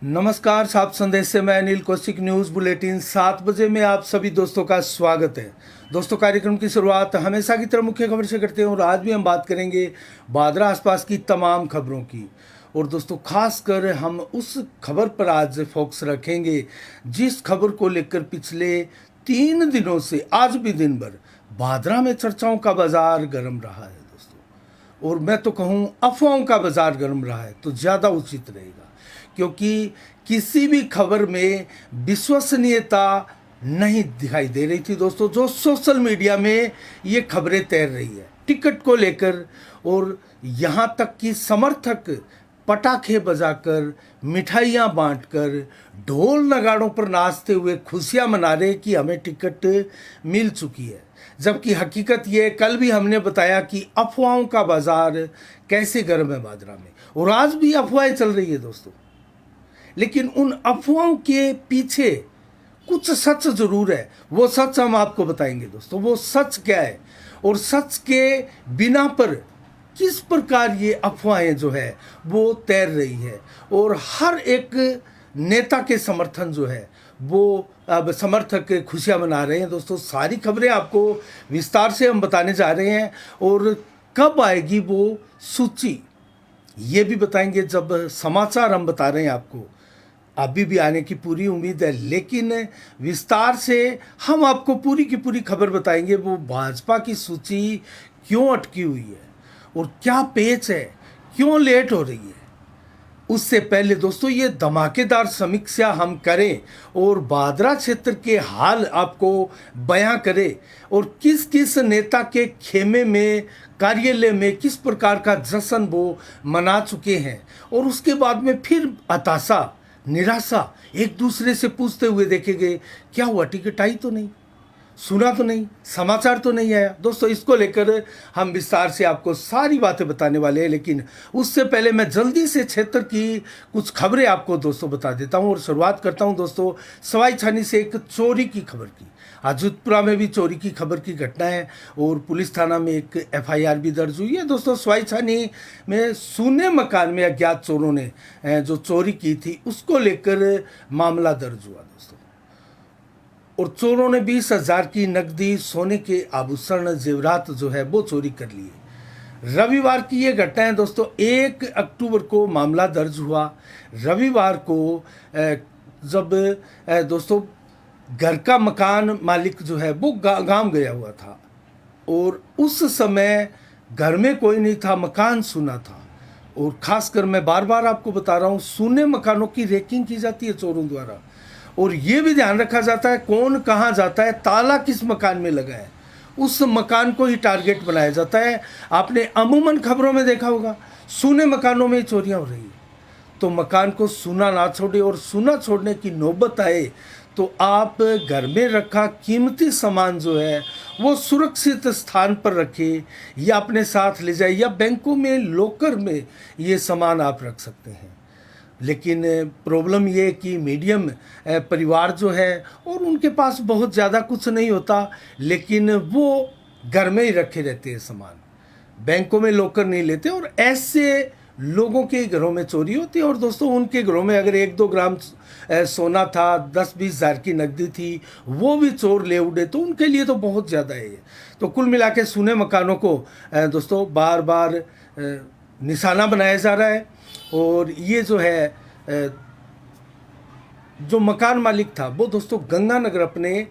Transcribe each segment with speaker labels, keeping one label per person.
Speaker 1: नमस्कार, सात संदेश से मैं अनिल कौशिक। न्यूज़ बुलेटिन 7 बजे में आप सभी दोस्तों का स्वागत है। दोस्तों, कार्यक्रम की शुरुआत हमेशा की तरह मुख्य खबर से करते हैं और आज भी हम बात करेंगे बादरा आसपास की तमाम खबरों की। और दोस्तों, खासकर हम उस खबर पर आज फोकस रखेंगे जिस खबर को लेकर पिछले 3 दिनों से आज भी दिन भर बादरा में चर्चाओं का बाजार गर्म रहा है दोस्तों। और मैं तो कहूँ अफवाहों का बाजार गर्म रहा है तो ज़्यादा उचित रहेगा, क्योंकि किसी भी खबर में विश्वसनीयता नहीं दिखाई दे रही थी दोस्तों। जो सोशल मीडिया में ये खबरें तैर रही है टिकट को लेकर, और यहाँ तक कि समर्थक पटाखे बजाकर, मिठाइयाँ बांटकर, ढोल नगाड़ों पर नाचते हुए खुशियाँ मना रहे कि हमें टिकट मिल चुकी है। जबकि हकीकत ये, कल भी हमने बताया कि अफवाहों का बाजार कैसे गर्म है बादरा में, और आज भी अफवाहें चल रही है दोस्तों। लेकिन उन अफवाहों के पीछे कुछ सच जरूर है। वो सच हम आपको बताएंगे दोस्तों। वो सच क्या है और सच के बिना पर किस प्रकार ये अफवाहें जो है वो तैर रही है, और हर एक नेता के समर्थन जो है वो अब समर्थक खुशियां मना रहे हैं दोस्तों। सारी खबरें आपको विस्तार से हम बताने जा रहे हैं, और कब आएगी वो सूची ये भी बताएंगे। जब समाचार हम बता रहे हैं आपको, अभी भी आने की पूरी उम्मीद है, लेकिन विस्तार से हम आपको पूरी की पूरी खबर बताएंगे। वो भाजपा की सूची क्यों अटकी हुई है और क्या पेच है, क्यों लेट हो रही है। उससे पहले दोस्तों, ये धमाकेदार समीक्षा हम करें और बादरा क्षेत्र के हाल आपको बयां करें, और किस किस नेता के खेमे में, कार्यालय में किस प्रकार का जश्न वो मना चुके हैं, और उसके बाद में फिर हताशा, निराशा एक दूसरे से पूछते हुए देखेंगे क्या हुआ, टिकट आई तो नहीं, सुना तो नहीं, समाचार तो नहीं आया। दोस्तों, इसको लेकर हम विस्तार से आपको सारी बातें बताने वाले हैं, लेकिन उससे पहले मैं जल्दी से क्षेत्र की कुछ खबरें आपको दोस्तों बता देता हूं। और शुरुआत करता हूं दोस्तों सवाई छानी से एक चोरी की खबर की। अजूतपुरा में भी चोरी की खबर की घटना है, और पुलिस थाना में एक FIR भी दर्ज हुई है दोस्तों। सवाई छानी में सूने मकान में अज्ञात चोरों ने जो चोरी की थी उसको लेकर मामला दर्ज हुआ दोस्तों। और चोरों ने 20,000 की नकदी, सोने के आभूषण, जेवरात जो है वो चोरी कर लिए। रविवार की ये घटना है दोस्तों। 1 अक्टूबर को मामला दर्ज हुआ। रविवार को जब दोस्तों घर का मकान मालिक जो है वो गांव गया हुआ था, और उस समय घर में कोई नहीं था, मकान सूना था। और खासकर मैं बार बार आपको बता रहा हूँ, सूने मकानों की रेकिंग की जाती है चोरों द्वारा, और ये भी ध्यान रखा जाता है कौन कहाँ जाता है, ताला किस मकान में लगा है, उस मकान को ही टारगेट बनाया जाता है। आपने अमूमन खबरों में देखा होगा, सूने मकानों में ही चोरियां हो रही है। तो मकान को सूना ना छोड़े, और सूना छोड़ने की नौबत आए तो आप घर में रखा कीमती सामान जो है वो सुरक्षित स्थान पर रखें, या अपने साथ ले जाए, या बैंकों में लॉकर में ये सामान आप रख सकते हैं। लेकिन प्रॉब्लम ये है कि मीडियम परिवार जो है, और उनके पास बहुत ज़्यादा कुछ नहीं होता, लेकिन वो घर में ही रखे रहते हैं सामान, बैंकों में लॉकर नहीं लेते, और ऐसे लोगों के घरों में चोरी होती है। और दोस्तों, उनके घरों में अगर 1-2 ग्राम सोना था, 10-20 हज़ार की नकदी थी, वो भी चोर ले उड़े, तो उनके लिए तो बहुत ज़्यादा है ये। तो कुल मिला के सूने मकानों को दोस्तों बार बार निशाना बनाया जा रहा है। और ये जो है जो मकान मालिक था वो दोस्तों गंगानगर अपने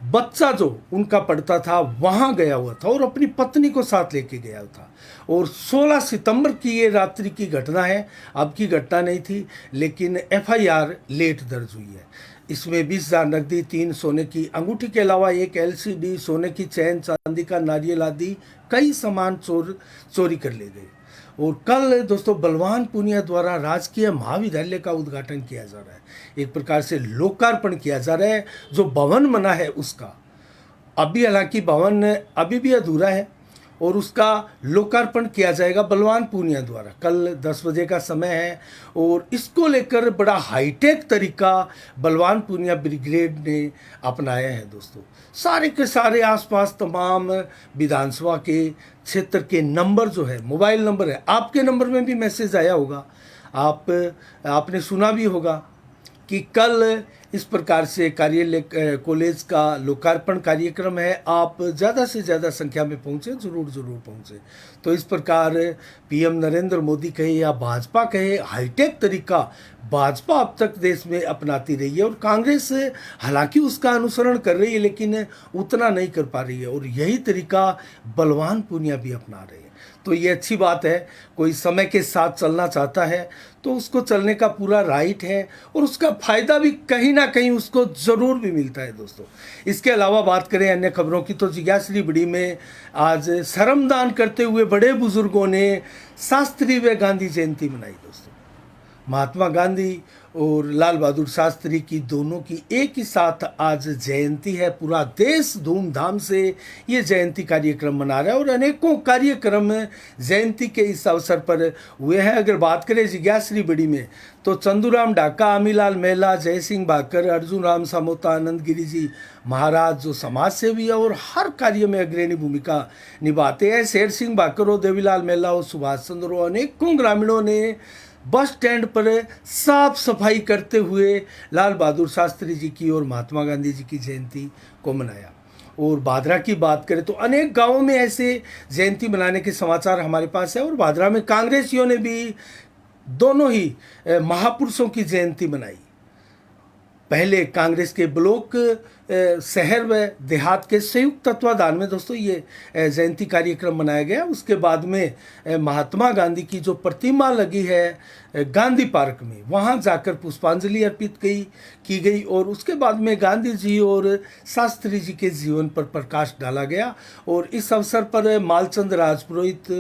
Speaker 1: बच्चा जो उनका पढ़ता था वहाँ गया हुआ था, और अपनी पत्नी को साथ लेके गया था। और 16 सितंबर की ये रात्रि की घटना है, अब की घटना नहीं थी, लेकिन FIR लेट दर्ज हुई है। इसमें 20,000 नकदी, 3 सोने की अंगूठी के अलावा एक LCD, सोने की चैन, चांदी का नारियल आदि कई सामान चोरी कर ले गए। और कल दोस्तों बलवान पूनिया द्वारा राजकीय महाविद्यालय का उद्घाटन किया जा रहा है, एक प्रकार से लोकार्पण किया जा रहा है। जो भवन बना है उसका अभी, हालांकि भवन अभी भी अधूरा है, और उसका लोकार्पण किया जाएगा बलवान पूनिया द्वारा। कल 10 बजे का समय है, और इसको लेकर बड़ा हाईटेक तरीका बलवान पूनिया ब्रिगेड ने अपनाया है दोस्तों। सारे के सारे आसपास तमाम विधानसभा के क्षेत्र के नंबर जो है, मोबाइल नंबर है, आपके नंबर में भी मैसेज आया होगा, आपने सुना भी होगा कि कल इस प्रकार से कार्यालय कॉलेज का लोकार्पण कार्यक्रम है। आप ज़्यादा से ज़्यादा संख्या में पहुँचे, ज़रूर पहुँचे। तो इस प्रकार पीएम नरेंद्र मोदी कहे या भाजपा कहे, हाईटेक तरीका भाजपा अब तक देश में अपनाती रही है और कांग्रेस हालांकि उसका अनुसरण कर रही है लेकिन उतना नहीं कर पा रही है, और यही तरीका बलवान पूनिया भी अपना रहे हैं। तो ये अच्छी बात है। कोई समय के साथ चलना चाहता है तो उसको चलने का पूरा राइट है और उसका फायदा भी कहीं ना कहीं उसको ज़रूर भी मिलता है दोस्तों। इसके अलावा बात करें अन्य खबरों की तो जिज्ञासरी बड़ी में आज श्रमदान करते हुए बड़े बुजुर्गों ने शास्त्री व गांधी जयंती मनाई दोस्तों। महात्मा गांधी और लाल बहादुर शास्त्री की दोनों की एक ही साथ आज जयंती है। पूरा देश धूमधाम से ये जयंती कार्यक्रम मना रहा है और अनेकों कार्यक्रम जयंती के इस अवसर पर हुए हैं। अगर बात करें जिज्ञासरी बड़ी में तो चंदूराम ढाका, अमीलाल मेहला, जय सिंह भाकर, अर्जुन राम सामोता, आनंद गिरी जी महाराज जो समाज सेवी है और हर कार्य में अग्रणी भूमिका निभाते हैं, शेर सिंह भाकर हो, देवीलाल मेहला हो, सुभाष चंद्र हो, अनेकों ग्रामीणों ने बस स्टैंड पर साफ सफाई करते हुए लाल बहादुर शास्त्री जी की और महात्मा गांधी जी की जयंती को मनाया। और भादरा की बात करें तो अनेक गांवों में ऐसे जयंती मनाने के समाचार हमारे पास है और भादरा में कांग्रेसियों ने भी दोनों ही महापुरुषों की जयंती मनाई। पहले कांग्रेस के ब्लॉक, शहर व देहात के संयुक्त तत्वाधान में दोस्तों ये जयंती कार्यक्रम मनाया गया। उसके बाद में महात्मा गांधी की जो प्रतिमा लगी है गांधी पार्क में, वहाँ जाकर पुष्पांजलि अर्पित की गई और उसके बाद में गांधी जी और शास्त्री जी के जीवन पर प्रकाश डाला गया। और इस अवसर पर मालचंद राजपुरोहित,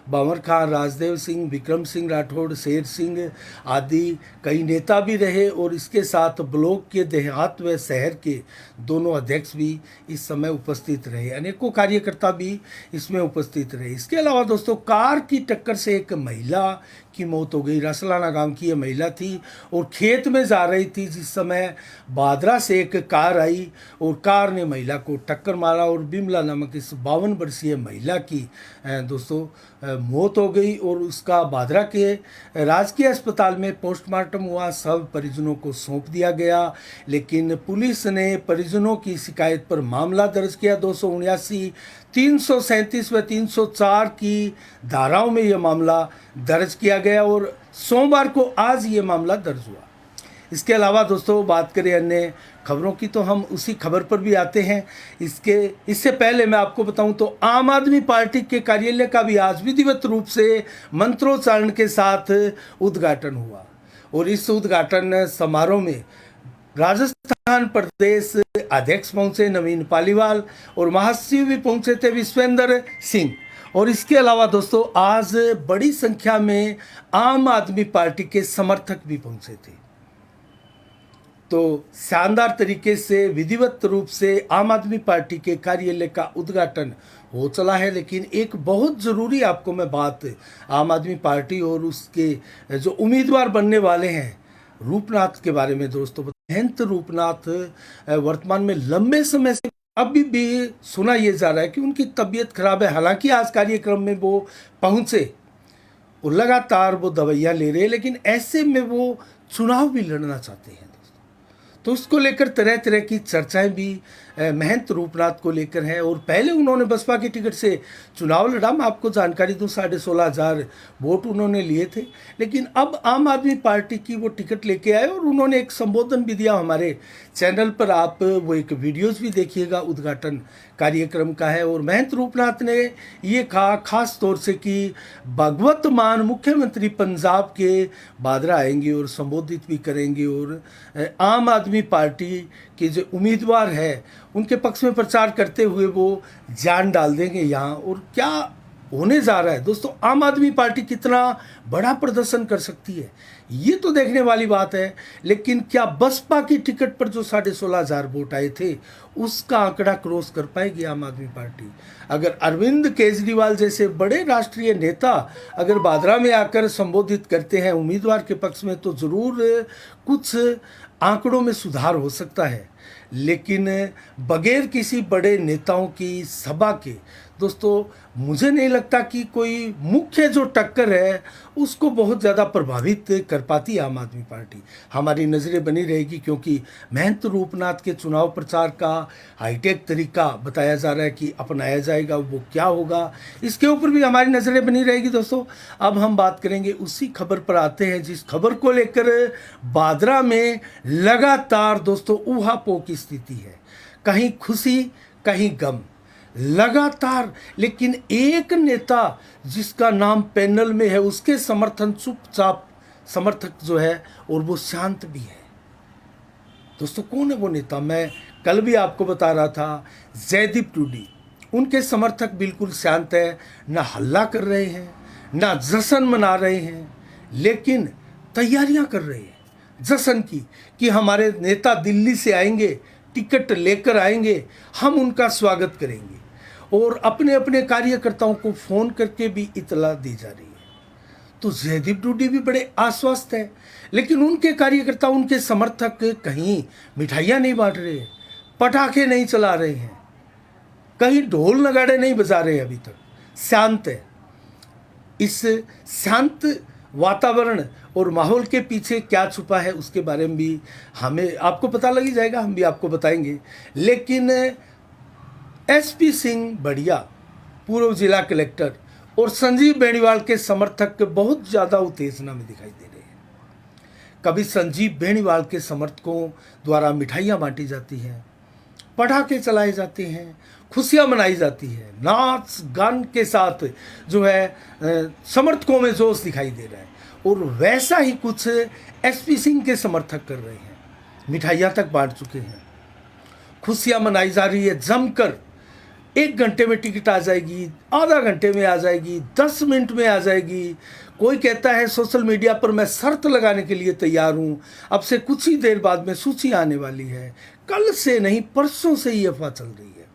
Speaker 1: बाबर खां, राजदेव सिंह, विक्रम सिंह राठौड़, शेर सिंह आदि कई नेता भी रहे और इसके साथ ब्लॉक के, देहात व शहर के दोनों अध्यक्ष भी इस समय उपस्थित रहे। अनेकों कार्यकर्ता भी इसमें उपस्थित रहे। इसके अलावा दोस्तों कार की टक्कर से एक महिला की मौत हो गई। रसलाना गांव की ये महिला थी और खेत में जा रही थी जिस समय बादरा से एक कार आई और कार ने महिला को टक्कर मारा और बिमला नामक इस 52 वर्षीय महिला की दोस्तों मौत हो गई और उसका बादरा के राजकीय अस्पताल में पोस्टमार्टम हुआ। सब परिजनों को सौंप दिया गया, लेकिन पुलिस ने परिजनों की शिकायत पर मामला दर्ज किया। 279, 337 व 304 की धाराओं में यह मामला दर्ज किया गया और सोमवार को आज ये मामला दर्ज हुआ। इसके अलावा दोस्तों बात करें अन्य खबरों की तो हम उसी खबर पर भी आते हैं। इससे पहले मैं आपको बताऊं तो आम आदमी पार्टी के कार्यालय का भी आज विधिवत रूप से मंत्रोच्चारण के साथ उद्घाटन हुआ और इस उद्घाटन समारोह में राजस्थान प्रदेश अध्यक्ष पहुंचे नवीन पालीवाल और महासचिव भी पहुंचे थे विश्वेंद्र सिंह। और इसके अलावा दोस्तों आज बड़ी संख्या में आम आदमी पार्टी के समर्थक भी पहुंचे थे। तो शानदार तरीके से विधिवत रूप से आम आदमी पार्टी के कार्यालय का उद्घाटन हो चला है। लेकिन एक बहुत ज़रूरी आपको मैं बात आम आदमी पार्टी और उसके जो उम्मीदवार बनने वाले हैं रूपनाथ के बारे में दोस्तों, महंत रूपनाथ वर्तमान में लंबे समय से अभी भी सुना ये जा रहा है कि उनकी तबीयत खराब है। हालांकि आज कार्यक्रम में वो पहुंचे और लगातार वो दवाइयाँ ले रहे हैं, लेकिन ऐसे में वो चुनाव भी लड़ना चाहते हैं दोस्तों। तो उसको लेकर तरह तरह की चर्चाएं भी महंत रूपनाथ को लेकर हैं और पहले उन्होंने बसपा की टिकट से चुनाव लड़ा। मैं आपको जानकारी दूं 16,500 वोट उन्होंने लिए थे, लेकिन अब आम आदमी पार्टी की वो टिकट लेके आए और उन्होंने एक संबोधन भी दिया हमारे चैनल पर। आप वो एक वीडियोस भी देखिएगा, उद्घाटन कार्यक्रम का है। और महंत रूपनाथ ने ये कहा खास तौर से कि भगवत मान मुख्यमंत्री पंजाब के बादरा आएंगे और संबोधित भी करेंगे और आम आदमी पार्टी के जो उम्मीदवार है उनके पक्ष में प्रचार करते हुए वो जान डाल देंगे यहाँ। और क्या होने जा रहा है दोस्तों, आम आदमी पार्टी कितना बड़ा प्रदर्शन कर सकती है ये तो देखने वाली बात है। लेकिन क्या बसपा की टिकट पर जो 16,500 वोट आए थे उसका आंकड़ा क्रॉस कर पाएगी आम आदमी पार्टी? अगर अरविंद केजरीवाल जैसे बड़े राष्ट्रीय नेता अगर बादरा में आकर संबोधित करते हैं उम्मीदवार के पक्ष में तो ज़रूर कुछ आंकड़ों में सुधार हो सकता है। लेकिन बगैर किसी बड़े नेताओं की सभा के दोस्तों मुझे नहीं लगता कि कोई मुख्य जो टक्कर है उसको बहुत ज़्यादा प्रभावित कर पाती आम आदमी पार्टी। हमारी नज़रें बनी रहेगी, क्योंकि महंत रूपनाथ के चुनाव प्रचार का हाईटेक तरीका बताया जा रहा है कि अपनाया जाएगा, वो क्या होगा इसके ऊपर भी हमारी नज़रें बनी रहेगी। दोस्तों अब हम बात करेंगे उसी खबर पर आते हैं जिस खबर को लेकर बादरा में लगातार दोस्तों ऊहापोह की स्थिति है, कहीं खुशी कहीं गम लगातार। लेकिन एक नेता जिसका नाम पैनल में है उसके समर्थन चुपचाप समर्थक जो है और वो शांत भी है। दोस्तों कौन है वो नेता? मैं कल भी आपको बता रहा था, जयदीप टूडी। उनके समर्थक बिल्कुल शांत है, ना हल्ला कर रहे हैं ना जश्न मना रहे हैं, लेकिन तैयारियां कर रहे हैं जश्न की कि हमारे नेता दिल्ली से आएंगे, टिकट लेकर आएंगे, हम उनका स्वागत करेंगे। और अपने अपने कार्यकर्ताओं को फ़ोन करके भी इतला दी जा रही है। तो जयदीप टूडी भी बड़े आश्वस्त है, लेकिन उनके कार्यकर्ता उनके समर्थक कहीं मिठाइयाँ नहीं बांट रहे हैं, पटाखे नहीं चला रहे हैं, कहीं ढोल नगाड़े नहीं बजा रहे, अभी तक शांत है। इस शांत वातावरण और माहौल के पीछे क्या छुपा है उसके बारे में भी हमें आपको पता लग ही जाएगा, हम भी आपको बताएंगे। लेकिन एसपी सिंह बढ़िया, पूर्व जिला कलेक्टर और संजीव बेनीवाल के समर्थक बहुत ज़्यादा उत्तेजना में दिखाई दे रहे हैं। कभी संजीव बेनीवाल के समर्थकों द्वारा मिठाइयाँ बांटी जाती हैं, पटाखे चलाए जाते हैं, खुशियाँ मनाई जाती है, नाच गान के साथ जो है समर्थकों में जोश दिखाई दे रहा है। और वैसा ही कुछ एसपी सिंह के समर्थक कर रहे हैं, मिठाइयाँ तक बांट चुके हैं, खुशियाँ मनाई जा रही है जमकर। 1 घंटे में टिकट आ जाएगी, आधा घंटे में आ जाएगी, 10 मिनट में आ जाएगी। कोई कहता है सोशल मीडिया पर मैं शर्त लगाने के लिए तैयार हूँ, अब से कुछ ही देर बाद में सूची आने वाली है। कल से नहीं परसों से ही अफवाह चल रही है,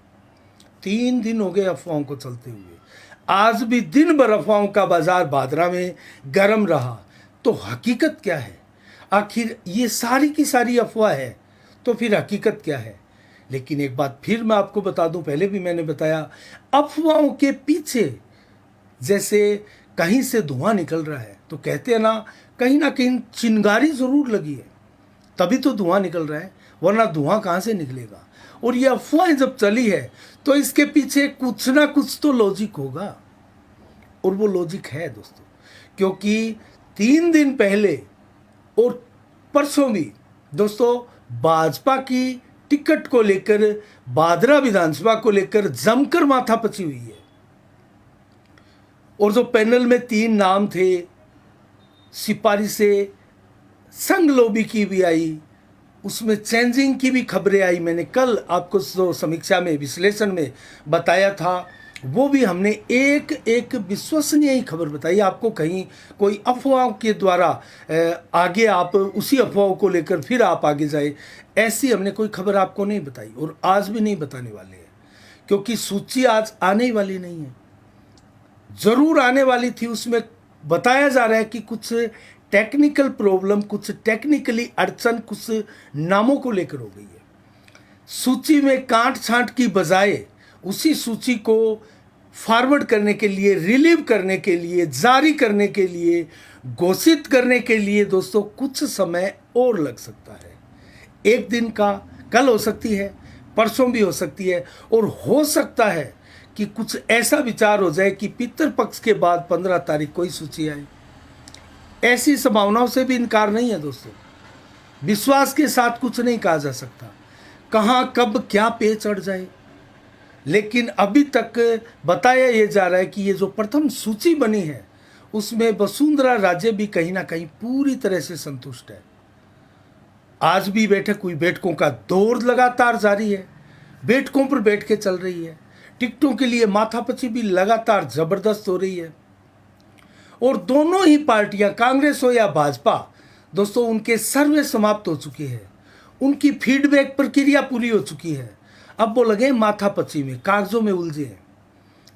Speaker 1: 3 दिन हो गए अफवाहों को चलते हुए। आज भी दिन भर अफवाहों का बाजार बादरा में गर्म रहा। तो हकीकत क्या है? आखिर ये सारी की सारी अफवाह है, तो फिर हकीकत क्या है? लेकिन एक बात फिर मैं आपको बता दूं, पहले भी मैंने बताया, अफवाहों के पीछे जैसे कहीं से धुआं निकल रहा है, तो कहते हैं ना कहीं चिंगारी ज़रूर लगी है, तभी तो धुआं निकल रहा है, वरना धुआं कहाँ से निकलेगा। और ये अफवाहें जब चली है तो इसके पीछे कुछ ना कुछ तो लॉजिक होगा, और वो लॉजिक है दोस्तों। क्योंकि 3 दिन पहले और परसों भी दोस्तों भाजपा की टिकट को लेकर, बादरा विधानसभा को लेकर जमकर माथापच्ची हुई है। और जो पैनल में 3 नाम थे, सिपाही से संघ लोबी की भी आई, उसमें चेंजिंग की भी खबरें आई। मैंने कल आपको जो समीक्षा में विश्लेषण में बताया था, वो भी हमने एक एक विश्वसनीय ही खबर बताई आपको। कहीं कोई अफवाहों के द्वारा आगे आप उसी अफवाहों को लेकर फिर आप आगे जाए, ऐसी हमने कोई खबर आपको नहीं बताई और आज भी नहीं बताने वाले हैं। क्योंकि सूची आज आने वाली नहीं है, ज़रूर आने वाली थी। उसमें बताया जा रहा है कि कुछ टेक्निकल प्रॉब्लम, कुछ टेक्निकली अड़चन कुछ नामों को लेकर हो गई है। सूची में काट छांट की बजाय उसी सूची को फॉरवर्ड करने के लिए, रिलीव करने के लिए, जारी करने के लिए, घोषित करने के लिए दोस्तों कुछ समय और लग सकता है। 1 दिन का, कल हो सकती है, परसों भी हो सकती है, और हो सकता है कि कुछ ऐसा विचार हो जाए कि पितृपक्ष के बाद 15 तारीख को ही सूची आए। ऐसी संभावनाओं से भी इनकार नहीं है दोस्तों। विश्वास के साथ कुछ नहीं कहा जा सकता, कहाँ कब क्या पेच अड़ जाए। लेकिन अभी तक बताया ये जा रहा है कि ये जो प्रथम सूची बनी है उसमें वसुंधरा राजे भी कहीं ना कहीं पूरी तरह से संतुष्ट है। आज भी बैठक हुई, बैठकों का दौर लगातार जारी है, बैठकों पर बैठ के चल रही है, टिकटों के लिए माथापच्ची भी लगातार जबरदस्त हो रही है। और दोनों ही पार्टियां, कांग्रेस हो या भाजपा दोस्तों, उनके सर्वे समाप्त हो चुके हैं, उनकी फीडबैक प्रक्रिया पूरी हो चुकी है। अब वो लगे माथापच्ची में, कागजों में उलझे हैं।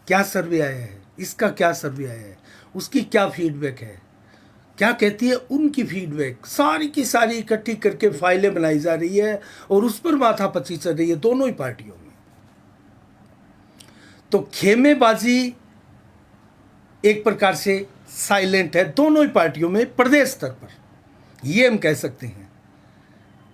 Speaker 1: क्या सर्वे आया है, इसका क्या सर्वे आया है, उसकी क्या फीडबैक है, क्या कहती है उनकी फीडबैक, सारी की सारी इकट्ठी करके फाइलें बनाई जा रही है और उस पर माथापच्ची चल रही है दोनों ही पार्टियों में। तो खेमेबाजी एक प्रकार से साइलेंट है दोनों ही पार्टियों में प्रदेश स्तर पर, ये हम कह सकते हैं।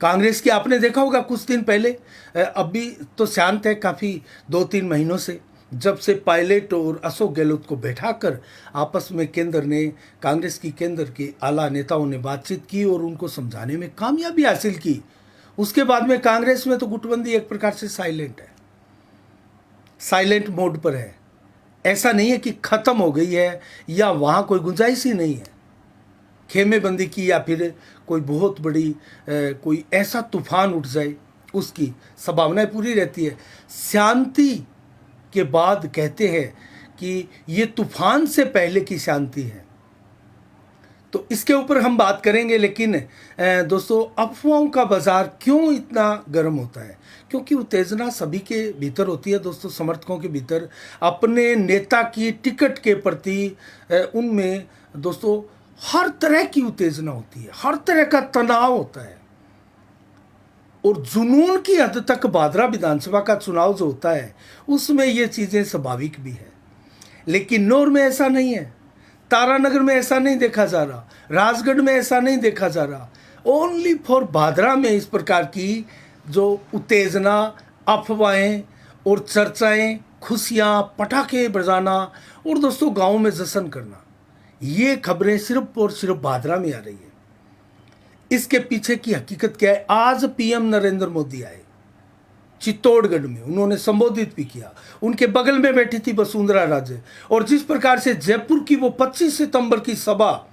Speaker 1: कांग्रेस की आपने देखा होगा कुछ दिन पहले, अभी तो शांत है काफ़ी 2-3 महीनों से, जब से पायलट और अशोक गहलोत को बैठाकर आपस में केंद्र ने, कांग्रेस की केंद्र के आला नेताओं ने बातचीत की और उनको समझाने में कामयाबी हासिल की, उसके बाद में कांग्रेस में तो गुटबंदी एक प्रकार से साइलेंट है, साइलेंट मोड पर है। ऐसा नहीं है कि ख़त्म हो गई है या वहाँ कोई गुंजाइश ही नहीं है खेमेबंदी की, या फिर कोई बहुत बड़ी कोई ऐसा तूफान उठ जाए, उसकी संभावनाएं पूरी रहती है। शांति के बाद कहते हैं कि ये तूफान से पहले की शांति है, तो इसके ऊपर हम बात करेंगे। लेकिन दोस्तों, अफवाहों का बाजार क्यों इतना गर्म होता है? क्योंकि उत्तेजना सभी के भीतर होती है दोस्तों, समर्थकों के भीतर अपने नेता की टिकट के प्रति उनमें दोस्तों हर तरह की उत्तेजना होती है, हर तरह का तनाव होता है, और जुनून की हद तक भादरा विधानसभा का चुनाव जो होता है उसमें ये चीज़ें स्वाभाविक भी है। लेकिन नौर में ऐसा नहीं है, तारानगर में ऐसा नहीं देखा जा रहा, राजगढ़ में ऐसा नहीं देखा जा रहा। ओनली फॉर भादरा में इस प्रकार की जो उत्तेजना, अफवाहें और चर्चाएं, खुशियां, पटाखे बजाना और दोस्तों गाँव में जश्न करना, ये खबरें सिर्फ और सिर्फ भादरा में आ रही है। इसके पीछे की हकीकत क्या है? आज पीएम नरेंद्र मोदी आए चित्तौड़गढ़ में, उन्होंने संबोधित भी किया, उनके बगल में बैठी थी वसुंधरा राजे, और जिस प्रकार से जयपुर की वो 25 सितंबर की सभा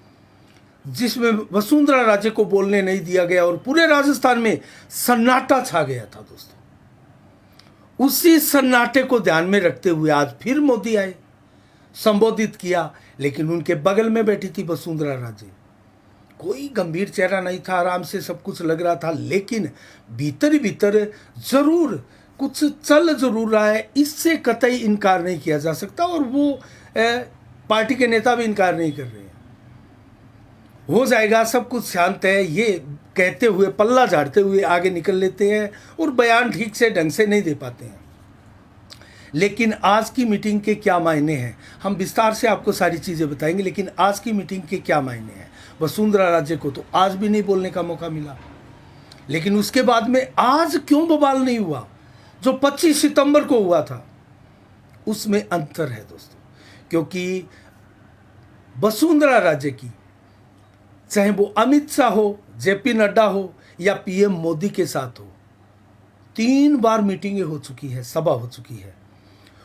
Speaker 1: जिसमें वसुंधरा राजे को बोलने नहीं दिया गया और पूरे राजस्थान में सन्नाटा छा गया था दोस्तों, उसी सन्नाटे को ध्यान में रखते हुए आज फिर मोदी आए, संबोधित किया, लेकिन उनके बगल में बैठी थी वसुंधरा राजे। कोई गंभीर चेहरा नहीं था, आराम से सब कुछ लग रहा था, लेकिन भीतर ही भीतर जरूर कुछ चल जरूर रहा है, इससे कतई इनकार नहीं किया जा सकता, और वो पार्टी के नेता भी इनकार नहीं कर रहे हैं। हो जाएगा, सब कुछ शांत है, ये कहते हुए, पल्ला झाड़ते हुए आगे निकल लेते हैं और बयान ठीक से ढंग से नहीं दे पाते हैं। लेकिन आज की मीटिंग के क्या मायने हैं, हम विस्तार से आपको सारी चीज़ें बताएंगे। लेकिन आज की मीटिंग के क्या मायने हैं? वसुंधरा राजे को तो आज भी नहीं बोलने का मौका मिला, लेकिन उसके बाद में आज क्यों बवाल नहीं हुआ? जो 25 सितंबर को हुआ था उसमें अंतर है दोस्तों, क्योंकि वसुंधरा राजे की, चाहे वो अमित शाह हो, जेपी नड्डा हो या पीएम मोदी के साथ हो, 3 बार मीटिंगें हो चुकी है, सभा हो चुकी है,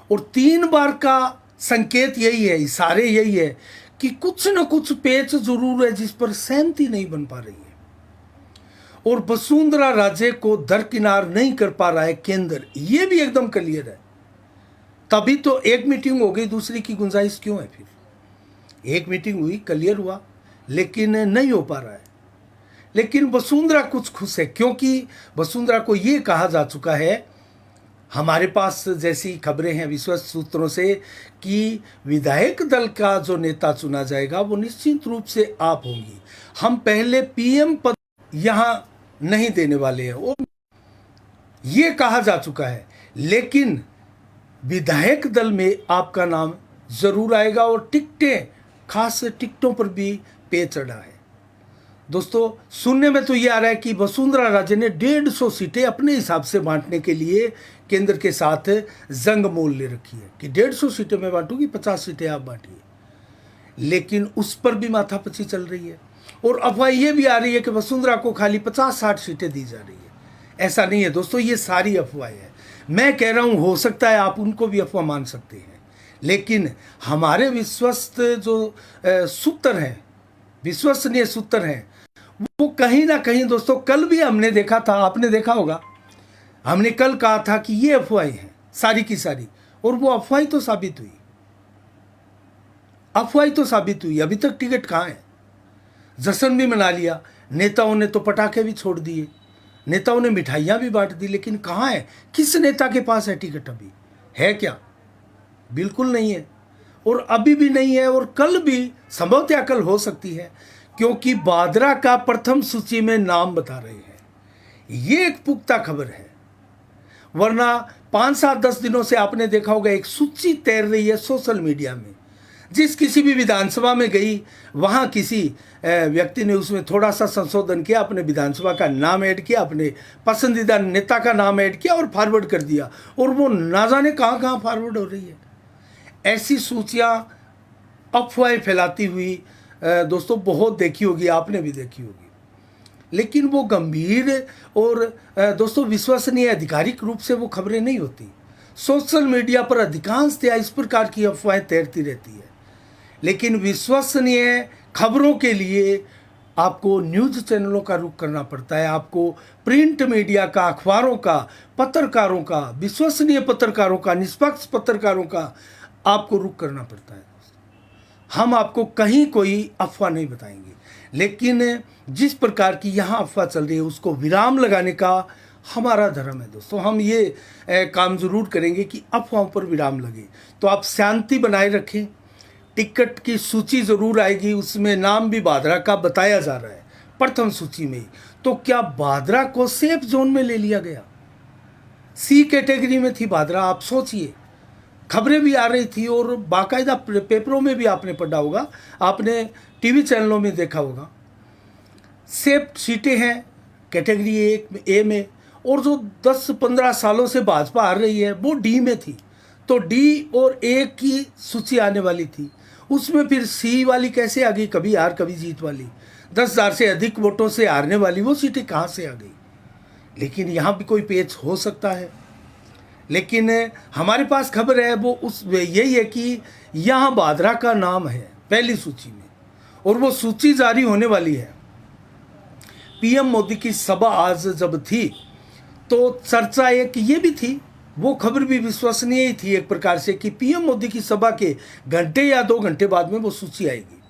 Speaker 1: और 3 बार का संकेत यही है, इशारे यही है कि कुछ न कुछ पेच जरूर है जिस पर सहमति नहीं बन पा रही है, और वसुंधरा राजे को दरकिनार नहीं कर पा रहा है केंद्र, ये भी एकदम क्लियर है। तभी तो एक मीटिंग हो गई, दूसरी की गुंजाइश क्यों है? फिर एक मीटिंग हुई, क्लियर हुआ, लेकिन नहीं हो पा रहा है। लेकिन वसुंधरा कुछ खुश है, क्योंकि वसुंधरा को ये कहा जा चुका है, हमारे पास जैसी खबरें हैं विश्वस्त सूत्रों से, कि विधायक दल का जो नेता चुना जाएगा वो निश्चित रूप से आप होंगी, हम पहले पीएम पद यहाँ नहीं देने वाले हैं, और ये कहा जा चुका है। लेकिन विधायक दल में आपका नाम जरूर आएगा, और टिकटें, खास टिकटों पर भी पे चढ़ा है दोस्तों। सुनने में तो ये आ रहा है कि वसुंधरा राजे ने 150 सीटें अपने हिसाब से बांटने के लिए केंद्र के साथ जंग मोल ले रखी है, कि 150 सीटें मैं बांटूंगी, 50 सीटें आप बांटिए। लेकिन उस पर भी माथापच्ची चल रही है, और अफवाह ये भी आ रही है कि वसुंधरा को खाली 50-60 सीटें दी जा रही है। ऐसा नहीं है दोस्तों, ये सारी अफवाह है। मैं कह रहा हूँ, हो सकता है आप उनको भी अफवाह मान सकते हैं, लेकिन हमारे विश्वस्त जो सूत्र हैं, विश्वसनीय सूत्र हैं, वो कहीं ना कहीं दोस्तों, कल भी हमने देखा था, आपने देखा होगा, हमने कल कहा था कि ये अफवाहें हैं सारी की सारी, और वो अफवाही तो साबित हुई, अफवाही तो साबित हुई। अभी तक टिकट कहाँ है? जश्न भी मना लिया, नेताओं ने तो पटाखे भी छोड़ दिए, नेताओं ने मिठाइयाँ भी बांट दी, लेकिन कहाँ है? किस नेता के पास है टिकट? अभी है क्या? बिल्कुल नहीं है, और अभी भी नहीं है, और कल भी संभवतः कल हो सकती है, क्योंकि भादरा का प्रथम सूची में नाम बता रहे हैं। ये एक पुख्ता खबर है, वरना 5-7-10 दिनों से आपने देखा होगा एक सूची तैर रही है सोशल मीडिया में। जिस किसी भी विधानसभा में गई, वहाँ किसी व्यक्ति ने उसमें थोड़ा सा संशोधन किया, अपने विधानसभा का नाम ऐड किया, अपने पसंदीदा नेता का नाम ऐड किया और फॉरवर्ड कर दिया, और वो ना जाने कहाँ कहाँ फॉरवर्ड हो रही है। ऐसी सूचियाँ, अफवाहें फैलाती हुई दोस्तों बहुत देखी होगी, आपने भी देखी होगी। लेकिन वो गंभीर और दोस्तों विश्वसनीय आधिकारिक रूप से वो खबरें नहीं होती। सोशल मीडिया पर अधिकांशतः इस प्रकार की अफवाहें तैरती रहती है। लेकिन विश्वसनीय खबरों के लिए आपको न्यूज़ चैनलों का रुख करना पड़ता है, आपको प्रिंट मीडिया का, अखबारों का, पत्रकारों का, विश्वसनीय पत्रकारों का, निष्पक्ष पत्रकारों का आपको रुख करना पड़ता है। हम आपको कहीं कोई अफवाह नहीं बताएंगे, लेकिन जिस प्रकार की यहाँ अफवाह चल रही है उसको विराम लगाने का हमारा धर्म है दोस्तों। हम ये काम ज़रूर करेंगे कि अफवाहों पर विराम लगे। तो आप शांति बनाए रखें। टिकट की सूची ज़रूर आएगी, उसमें नाम भी भादरा का बताया जा रहा है प्रथम सूची में। तो क्या भादरा को सेफ जोन में ले लिया गया? सी कैटेगरी में थी भादरा। आप सोचिए, खबरें भी आ रही थी और बाकायदा पेपरों में भी आपने पढ़ा होगा, आपने टीवी चैनलों में देखा होगा। सेफ सीटें हैं कैटेगरी ए में, और जो 10-15 सालों से भाजपा आ रही है वो डी में थी। तो डी और ए की सूची आने वाली थी, उसमें फिर सी वाली कैसे आ गई? कभी हार कभी जीत वाली, 10,000 से अधिक वोटों से हारने वाली वो सीटें कहाँ से आ गई? लेकिन यहाँ भी कोई पेच हो सकता है। लेकिन हमारे पास खबर है वो यही है कि यहाँ भादरा का नाम है पहली सूची में, और वो सूची जारी होने वाली है। पीएम मोदी की सभा आज जब थी तो चर्चा एक ये भी थी, वो खबर भी विश्वसनीय ही थी एक प्रकार से, कि पीएम मोदी की सभा के घंटे या 2 घंटे बाद में वो सूची आएगी।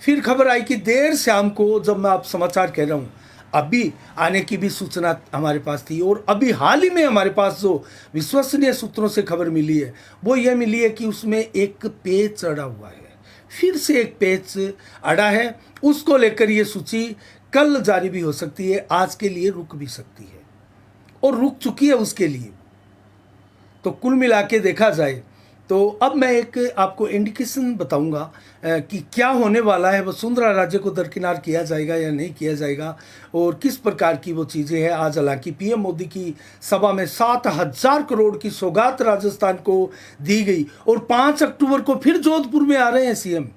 Speaker 1: फिर खबर आई कि देर शाम को, जब मैं आप समाचार कह रहा हूँ, अभी आने की भी सूचना हमारे पास थी। और अभी हाल ही में हमारे पास जो विश्वसनीय सूत्रों से खबर मिली है वो ये मिली है कि उसमें एक पेच अड़ा हुआ है। फिर से एक पेच अड़ा है, उसको लेकर ये सूची कल जारी भी हो सकती है, आज के लिए रुक भी सकती है, और रुक चुकी है उसके लिए। तो कुल मिला के देखा जाए तो अब मैं एक आपको इंडिकेशन बताऊंगा कि क्या होने वाला है। वसुंधरा राज्य को दरकिनार किया जाएगा या नहीं किया जाएगा, और किस प्रकार की वो चीज़ें हैं। आज हालांकि पीएम मोदी की सभा में 7,000 करोड़ की सौगात राजस्थान को दी गई, और 5 अक्टूबर को फिर जोधपुर में आ रहे हैं सीएम।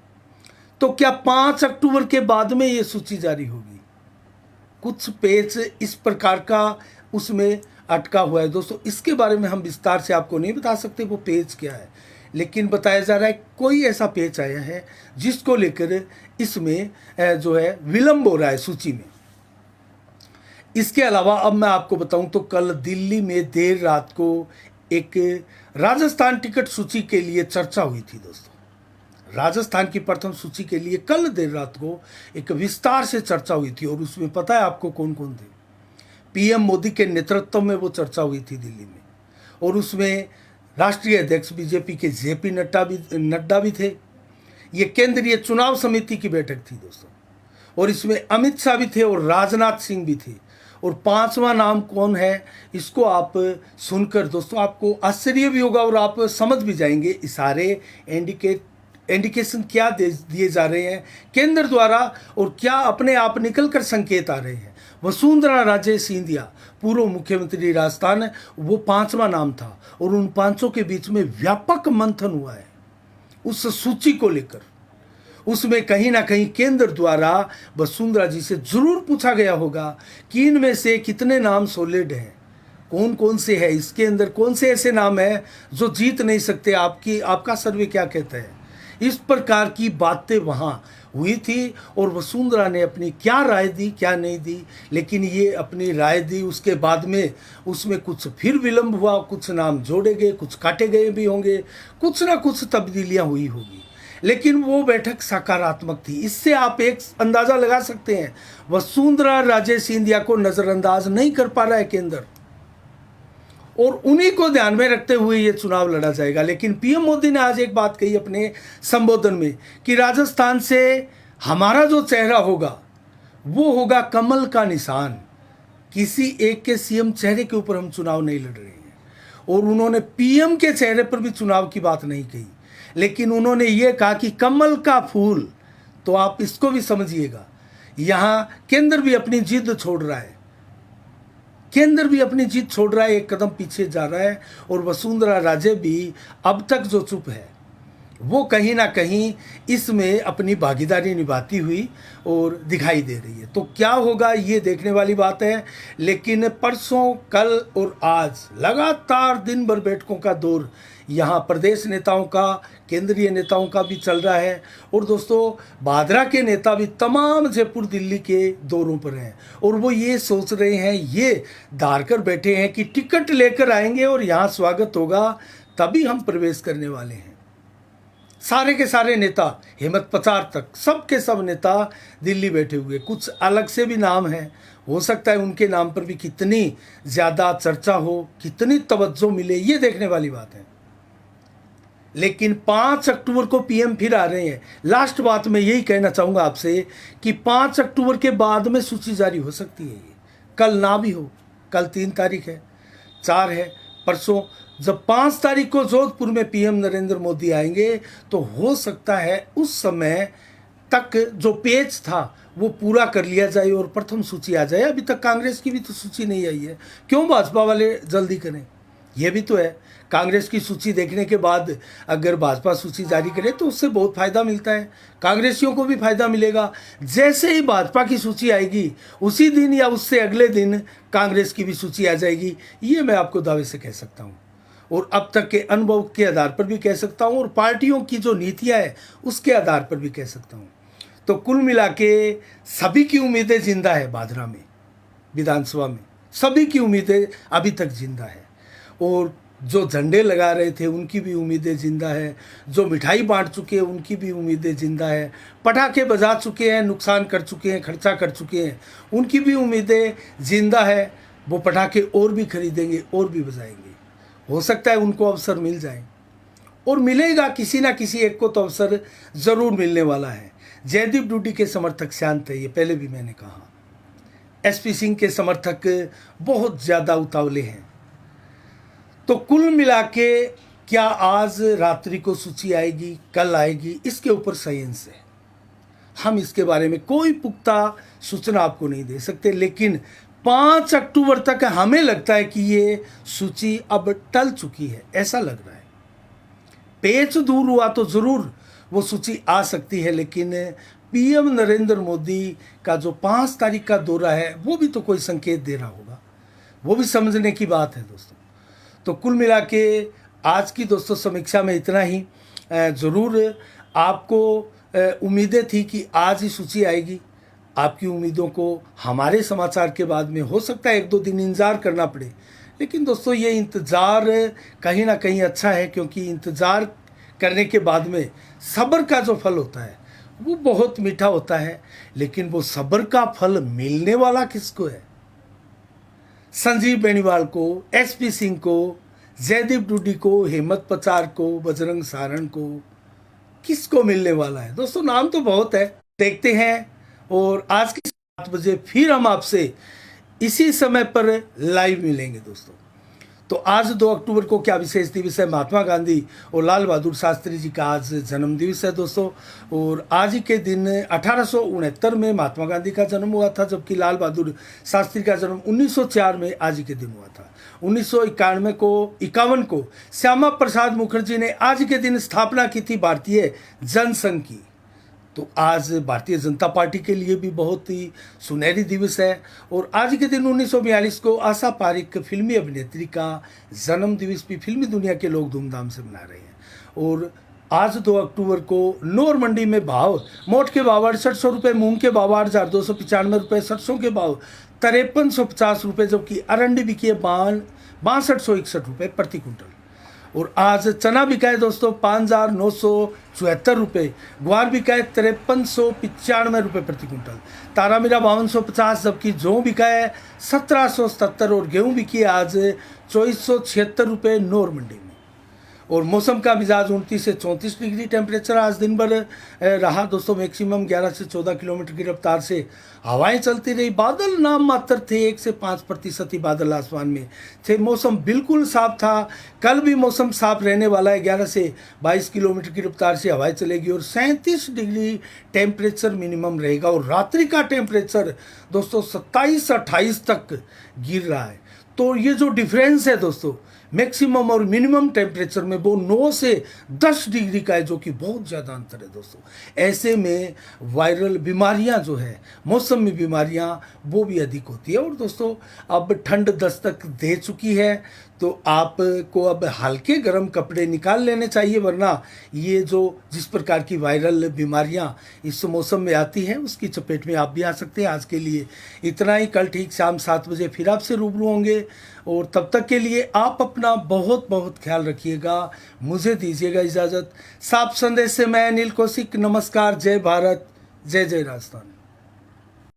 Speaker 1: तो क्या 5 अक्टूबर के बाद में ये सूची जारी होगी? कुछ पेच इस प्रकार का उसमें अटका हुआ है दोस्तों। इसके बारे में हम विस्तार से आपको नहीं बता सकते वो पेच क्या है, लेकिन बताया जा रहा है कोई ऐसा पेच आया है जिसको लेकर इसमें जो है विलंब हो रहा है सूची में। इसके अलावा अब मैं आपको बताऊं तो कल दिल्ली में देर रात को एक राजस्थान टिकट सूची के लिए चर्चा हुई थी दोस्तों। राजस्थान की प्रथम सूची के लिए कल देर रात को एक विस्तार से चर्चा हुई थी, और उसमें पता है आपको कौन कौन थे? पीएम मोदी के नेतृत्व में वो चर्चा हुई थी दिल्ली में, और उसमें राष्ट्रीय अध्यक्ष बीजेपी के जेपी नड्डा भी थे। ये केंद्रीय चुनाव समिति की बैठक थी दोस्तों, और इसमें अमित शाह भी थे और राजनाथ सिंह भी थे। और 5वां नाम कौन है, इसको आप सुनकर दोस्तों आपको आश्चर्य भी होगा और आप समझ भी जाएंगे इशारे इंडिकेशन क्या दिए जा रहे हैं केंद्र द्वारा, और क्या अपने आप निकल कर संकेत आ रहे हैं। वसुंधरा राजे सिंधिया, पूर्व मुख्यमंत्री राजस्थान, वो 5वां नाम था, और उन 5 के बीच में व्यापक मंथन हुआ है उस सूची को लेकर। उसमें कहीं ना कहीं केंद्र द्वारा वसुंधरा जी से जरूर पूछा गया होगा कि इनमें से कितने नाम सॉलिड हैं, कौन कौन से है, इसके अंदर कौन से ऐसे नाम हैं जो जीत नहीं सकते, आपका सर्वे क्या कहता है। इस प्रकार की बातें वहाँ हुई थी, और वसुंधरा ने अपनी क्या राय दी क्या नहीं दी, लेकिन ये अपनी राय दी। उसके बाद में उसमें कुछ फिर विलंब हुआ, कुछ नाम जोड़े गए, कुछ काटे गए भी होंगे, कुछ ना कुछ तब्दीलियाँ हुई होगी, लेकिन वो बैठक सकारात्मक थी। इससे आप एक अंदाज़ा लगा सकते हैं वसुंधरा राजे सिंधिया को नज़रअंदाज नहीं कर पा रहा है केंद्र, और उन्हीं को ध्यान में रखते हुए ये चुनाव लड़ा जाएगा। लेकिन पीएम मोदी ने आज एक बात कही अपने संबोधन में कि राजस्थान से हमारा जो चेहरा होगा वो होगा कमल का निशान, किसी एक के सीएम चेहरे के ऊपर हम चुनाव नहीं लड़ रहे हैं। और उन्होंने पीएम के चेहरे पर भी चुनाव की बात नहीं कही, लेकिन उन्होंने ये कहा कि कमल का फूल। तो आप इसको भी समझिएगा, यहाँ केंद्र भी अपनी जिद छोड़ रहा है, केंद्र भी अपनी जीत छोड़ रहा है, एक कदम पीछे जा रहा है। और वसुंधरा राजे भी अब तक जो चुप है वो कहीं ना कहीं इसमें अपनी भागीदारी निभाती हुई और दिखाई दे रही है। तो क्या होगा ये देखने वाली बात है। लेकिन परसों, कल और आज लगातार दिन भर बैठकों का दौर यहाँ प्रदेश नेताओं का, केंद्रीय नेताओं का भी चल रहा है। और दोस्तों, भादरा के नेता भी तमाम जयपुर दिल्ली के दौरों पर हैं और वो ये सोच रहे हैं, ये धार कर बैठे हैं कि टिकट लेकर आएंगे और यहाँ स्वागत होगा, तभी हम प्रवेश करने वाले हैं। सारे के सारे नेता, हिम्मत पचार तक, सब के सब नेता दिल्ली बैठे हुए। कुछ अलग से भी नाम हैं, हो सकता है उनके नाम पर भी कितनी ज़्यादा चर्चा हो, कितनी तवज्जो मिले, ये देखने वाली बात है। लेकिन 5 अक्टूबर को पीएम फिर आ रहे हैं। लास्ट बात मैं यही कहना चाहूँगा आपसे कि 5 अक्टूबर के बाद में सूची जारी हो सकती है। ये कल ना भी हो, कल 3 तारीख है, 4 है, परसों जब 5 तारीख को जोधपुर में पीएम नरेंद्र मोदी आएंगे तो हो सकता है उस समय तक जो पेज था वो पूरा कर लिया जाए और प्रथम सूची आ जाए। अभी तक कांग्रेस की भी तो सूची नहीं आई है, क्यों भाजपा वाले जल्दी करें? ये भी तो है, कांग्रेस की सूची देखने के बाद अगर भाजपा सूची जारी करे तो उससे बहुत फ़ायदा मिलता है, कांग्रेसियों को भी फ़ायदा मिलेगा। जैसे ही भाजपा की सूची आएगी उसी दिन या उससे अगले दिन कांग्रेस की भी सूची आ जाएगी, ये मैं आपको दावे से कह सकता हूँ और अब तक के अनुभव के आधार पर भी कह सकता हूँ और पार्टियों की जो नीतियाँ है उसके आधार पर भी कह सकता हूँ। तो कुल मिला के सभी की उम्मीदें जिंदा है, भादरा में विधानसभा में सभी की उम्मीदें अभी तक जिंदा है और जो झंडे लगा रहे थे उनकी भी उम्मीदें जिंदा है, जो मिठाई बांट चुके हैं उनकी भी उम्मीदें जिंदा है, पटाखे बजा चुके हैं, नुकसान कर चुके हैं, खर्चा कर चुके हैं, उनकी भी उम्मीदें जिंदा है। वो पटाखे और भी खरीदेंगे और भी बजाएंगे, हो सकता है उनको अवसर मिल जाए और मिलेगा, किसी ना किसी एक को तो अवसर ज़रूर मिलने वाला है। जयदीप डूडी के समर्थक शांत है, ये पहले भी मैंने कहा। एसपी सिंह के समर्थक बहुत ज़्यादा उतावले हैं। तो कुल मिला के क्या आज रात्रि को सूची आएगी, कल आएगी, इसके ऊपर साइंस है। हम इसके बारे में कोई पुख्ता सूचना आपको नहीं दे सकते, लेकिन 5 अक्टूबर तक हमें लगता है कि ये सूची अब टल चुकी है, ऐसा लग रहा है। पेच दूर हुआ तो ज़रूर वो सूची आ सकती है, लेकिन पीएम नरेंद्र मोदी का जो 5 तारीख का दौरा है वो भी तो कोई संकेत दे रहा होगा, वो भी समझने की बात है दोस्तों। तो कुल मिला के आज की दोस्तों समीक्षा में इतना ही। ज़रूर आपको उम्मीदें थी कि आज ही सूची आएगी, आपकी उम्मीदों को हमारे समाचार के बाद में हो सकता है 1-2 दिन इंतज़ार करना पड़े, लेकिन दोस्तों ये इंतज़ार कहीं ना कहीं अच्छा है, क्योंकि इंतज़ार करने के बाद में सब्र का जो फल होता है वो बहुत मीठा होता है। लेकिन वो सब्र का फल मिलने वाला किसको है? संजीव बेनीवाल को, एसपी सिंह को, जयदीप डूडी को, हेमंत पचार को, बजरंग सारण को, किसको मिलने वाला है? दोस्तों नाम तो बहुत है, देखते हैं। और आज के 7 बजे फिर हम आपसे इसी समय पर लाइव मिलेंगे दोस्तों। तो आज 2 अक्टूबर को क्या विशेष दिवस है? महात्मा गांधी और लाल बहादुर शास्त्री जी का आज जन्म दिवस है दोस्तों। और आज ही के दिन 1869 में महात्मा गांधी का जन्म हुआ था, जबकि लाल बहादुर शास्त्री का जन्म 1904 में आज ही के दिन हुआ था। 1951 को श्यामा प्रसाद मुखर्जी ने आज के दिन स्थापना की थी भारतीय जनसंघ की। तो आज भारतीय जनता पार्टी के लिए भी बहुत ही सुनहरी दिवस है। और आज के दिन 1942 को आशा पारिक फिल्मी अभिनेत्री का जन्म दिवस भी फिल्मी दुनिया के लोग धूमधाम से मना रहे हैं। और आज 2 अक्टूबर को नोर मंडी में भाव, मोट के भाव 6800 रुपये, मूंग के भाव 8,295 रुपये, सरसों के भाव 5350 रुपये, जबकि अरंडी बिकी है 6261 रुपये प्रति कुंटल। और आज चना बिका है दोस्तों 5,974 रुपये, ग्वार बिका है 5395 रुपये प्रति कुंटल, तारा मीरा 5250, जबकि जौ बिका है 1777 और गेहूँ बिकी है आज 2476 रुपये नोर मंडी में। और मौसम का मिजाज 29 से 34 डिग्री टेम्परेचर आज दिन भर रहा दोस्तों। मैक्सिमम 11 से 14 किलोमीटर की रफ्तार से हवाएं चलती रही। बादल नाम मात्र थे, 1 से 5% ही बादल आसमान में थे। मौसम बिल्कुल साफ था। कल भी मौसम साफ रहने वाला है। 11 से 22 किलोमीटर की रफ्तार से हवाएं चलेगी और 37 डिग्री टेम्परेचर मिनिमम रहेगा। और रात्रि का टेम्परेचर दोस्तों 27-28 तक गिर रहा है। तो ये जो डिफरेंस है दोस्तों मैक्सिमम और मिनिमम टेम्परेचर में, वो 9 से 10 डिग्री का है, जो कि बहुत ज़्यादा अंतर है दोस्तों। ऐसे में वायरल बीमारियां जो है, मौसमी बीमारियां, वो भी अधिक होती है। और दोस्तों अब ठंड दस्तक दे चुकी है, तो आपको अब हल्के गर्म कपड़े निकाल लेने चाहिए, वरना ये जो जिस प्रकार की वायरल बीमारियां इस मौसम में आती हैं उसकी चपेट में आप भी आ सकते हैं। आज के लिए इतना ही। कल ठीक शाम 7 बजे फिर आपसे रूबरू होंगे, और तब तक के लिए आप अपना बहुत बहुत ख्याल रखिएगा। मुझे दीजिएगा इजाज़त। साफ संदेश से मैं अनिल कौशिक। नमस्कार। जय भारत, जय जय राजस्थान।